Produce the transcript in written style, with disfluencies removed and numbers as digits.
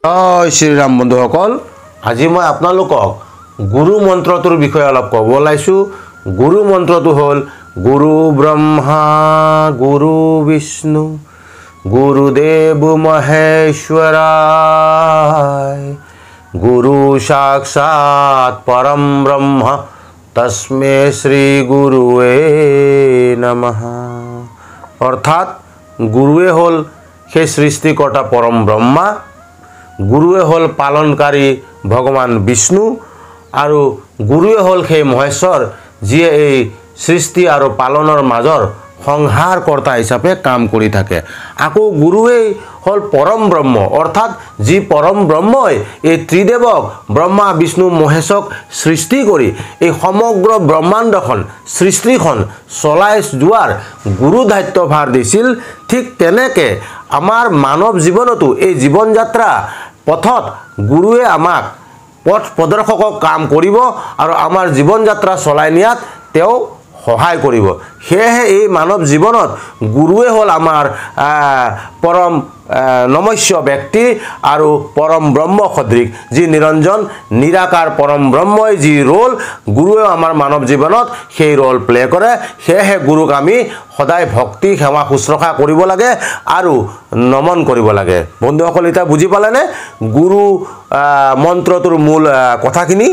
জয় শ্ৰীৰাম বন্ধুসকল, আজি মই আপোনালোকক গুৰু মন্ত্ৰটোৰ বিষয়ে অলপ ক'ব ওলাইছোঁ। গুৰু মন্ত্ৰটো হ'ল গুৰু ব্ৰহ্মা গুৰু বিষ্ণু গুৰুদেৱ মহেশ্বৰায় গুৰু সাক্ষাৎ পৰম ব্ৰহ্ম তস্মৈ শ্ৰী গুৰুৱে নমঃ। অৰ্থাৎ গুৰুৱে হ'ল সেই সৃষ্টিকৰ্তা পৰম ব্ৰহ্মা, গুৰুৱে হ'ল পালনকাৰী ভগৱান বিষ্ণু আৰু গুৰুৱে হ'ল সেই মহেশ্বৰ যিয়ে এই সৃষ্টি আৰু পালনৰ মাজৰ সংহাৰকৰ্তা হিচাপে কাম কৰি থাকে। আকৌ গুৰুৱেই হ'ল পৰম ব্ৰহ্ম, অৰ্থাৎ যি পৰম ব্ৰহ্মই এই ত্ৰিদেৱক ব্ৰহ্মা বিষ্ণু মহেশক সৃষ্টি কৰি এই সমগ্ৰ ব্ৰহ্মাণ্ডখন সৃষ্টিখন চলাই যোৱাৰ গুৰু দায়িত্বভাৰ দিছিল। ঠিক তেনেকৈ আমাৰ মানৱ জীৱনতো এই জীৱন যাত্ৰা পথত গুৰুৱে আমাক পথ প্ৰদৰ্শকক কাম কৰিব আৰু আমাৰ জীৱন যাত্ৰা চলাই নিয়াত তেওঁ সহায় কৰিব। সেয়েহে এই মানৱ জীৱনত গুৰুৱে হ'ল আমাৰ পৰম নমস্য ব্যক্তি আৰু পৰম ব্ৰহ্ম সদৃশ, যি নিৰঞ্জন নিৰাকাৰ পৰম ব্ৰহ্মই যি ৰোল, গুৰুৱে আমাৰ মানৱ জীৱনত সেই ৰোল প্লে কৰে। সেয়েহে গুৰুক আমি সদায় ভক্তি সেৱা শুশ্ৰূষা কৰিব লাগে আৰু নমন কৰিব লাগে। বন্ধুসকল, এতিয়া বুজি পালেনে গুৰু মন্ত্ৰটোৰ মূল কথাখিনি?